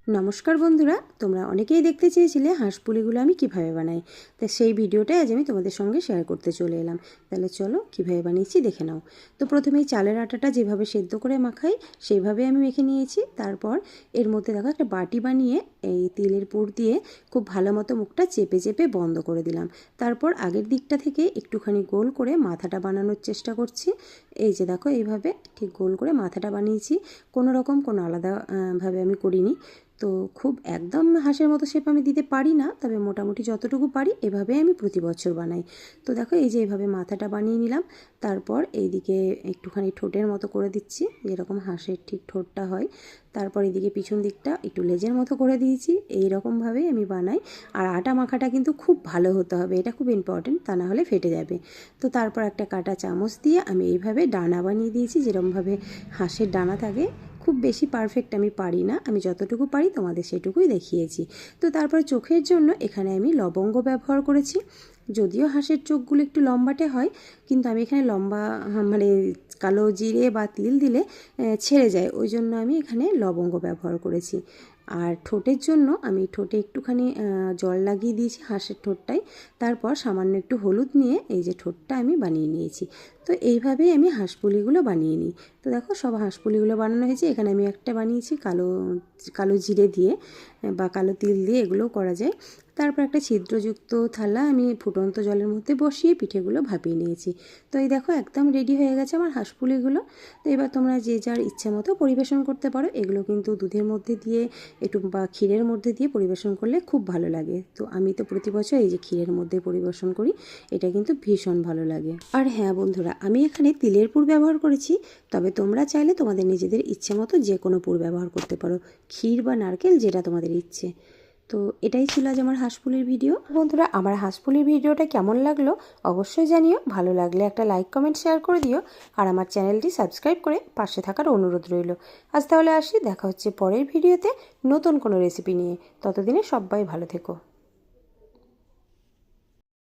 নমস্কার বন্ধুরা, তোমরা অনেকেই দেখতে চেয়েছিলে হাঁস পুলিগুলো আমি কিভাবে বানাই। তো সেই ভিডিওটাই আজ আমি তোমাদের সঙ্গে শেয়ার করতে চলে এলাম। তাহলে চলো কিভাবে বানিয়েছি দেখে নাও। তো প্রথমেই চালের আটাটা যেভাবে সেদ্ধ করে মাখাই সেইভাবে আমি মেখে নিয়েছি। তারপর এর মধ্যে দেখো একটা বাটি বানিয়ে এই তিলের পুর দিয়ে খুব ভালো মতো মুখটা চেপে চেপে বন্ধ করে দিলাম। তারপর আগের দিকটা থেকে একটুখানি গোল করে মাথাটা বানানোর চেষ্টা করছি। এই যে দেখো এইভাবে ঠিক গোল করে মাথাটা বানিয়েছি। কোনো রকম কোনো আলাদা ভাবে আমি করিনি। তো খুব একদম হাঁসের মতো শেপ আমি দিতে পারি না, তবে মোটামুটি যতটুকু পারি এভাবে আমি প্রতি বছর বানাই। তো দেখো এই যে এইভাবে মাথাটা বানিয়ে নিলাম। তারপর এইদিকে একটুখানি ঠোঁটের মতো করে দিচ্ছি, যেরকম হাঁসের ঠিক ঠোঁটটা হয়। তারপর এদিকে পিছন দিকটা একটু লেজের মতো করে দিয়েছি। এই রকমভাবেই আমি বানাই। আর আটা মাখাটা কিন্তু খুব ভালো হতে হবে, এটা খুব ইম্পর্টেন্ট, তা না হলে ফেটে যাবে। তো তারপর একটা কাঁটা চামচ দিয়ে আমি এইভাবে ডানা বানিয়ে দিয়েছি, যেরকমভাবে হাঁসের ডানা থাকে। খুব বেশি পারফেক্ট আমি পারি না, আমি যতটুকু পারি তোমাদের সেটুকুই দেখিয়েছি। তো তারপর চোখের জন্য এখানে আমি লবঙ্গ ব্যবহার করেছি। যদিও হাঁসের চোখগুলো একটু লম্বাটে হয়, কিন্তু আমি এখানে লম্বা মানে কালো জিরে বা তিল দিলে ছেড়ে যায়, ওই জন্য আমি এখানে লবঙ্গ ব্যবহার করেছি। আর ঠোঁটের জন্য আমি ঠোঁটে একটুখানি জল লাগিয়ে দিয়েছি হাঁসের ঠোঁটটায়। তারপর সামান্য একটু হলুদ নিয়ে এই যে ঠোঁটটা আমি বানিয়ে নিয়েছি। তো এইভাবেই আমি হাঁসপুলিগুলো বানিয়ে নিই। তো দেখো সব হাঁসপুলিগুলো বানানো হয়েছে। এখানে আমি একটা বানিয়েছি কালো কালো জিরে দিয়ে বা কালো তিল দিয়ে, এগুলোও করা যায়। তারপর একটা ছিদ্রযুক্ত থালা আমি ফুটন্ত জলের মধ্যে বসিয়ে পিঠেগুলো ভাপিয়ে নিয়েছি। তো এই দেখো একদম রেডি হয়ে গেছে আমার হাঁসপুলিগুলো। তো এবার তোমরা যে যার ইচ্ছে মতো পরিবেশন করতে পারো। এগুলো কিন্তু দুধের মধ্যে দিয়ে একটু বা ক্ষীরের মধ্যে দিয়ে পরিবেশন করলে খুব ভালো লাগে। তো আমি তো প্রতি বছর এই যে ক্ষীরের মধ্যে পরিবেশন করি, এটা কিন্তু ভীষণ ভালো লাগে। আর হ্যাঁ বন্ধুরা, আমি এখানে তিলের পুর ব্যবহার করেছি, তবে তোমরা চাইলে তোমাদের নিজেদের ইচ্ছে মতো যে কোনো পুর ব্যবহার করতে পারো, ক্ষীর বা নারকেল, যেটা তোমাদের ইচ্ছে। তো এটাই ছিল আজ আমার হাঁসপুলির ভিডিও। বন্ধুরা, আমার হাঁসপুলির ভিডিওটা কেমন লাগলো অবশ্যই জানিও। ভালো লাগলে একটা লাইক কমেন্ট শেয়ার করে দিও। আর আমার চ্যানেলটি সাবস্ক্রাইব করে পাশে থাকার অনুরোধ রইল। আজ তাহলে আসি, দেখা হচ্ছে পরের ভিডিওতে নতুন কোনো রেসিপি নিয়ে। ততদিনে সবাই ভালো থেকো।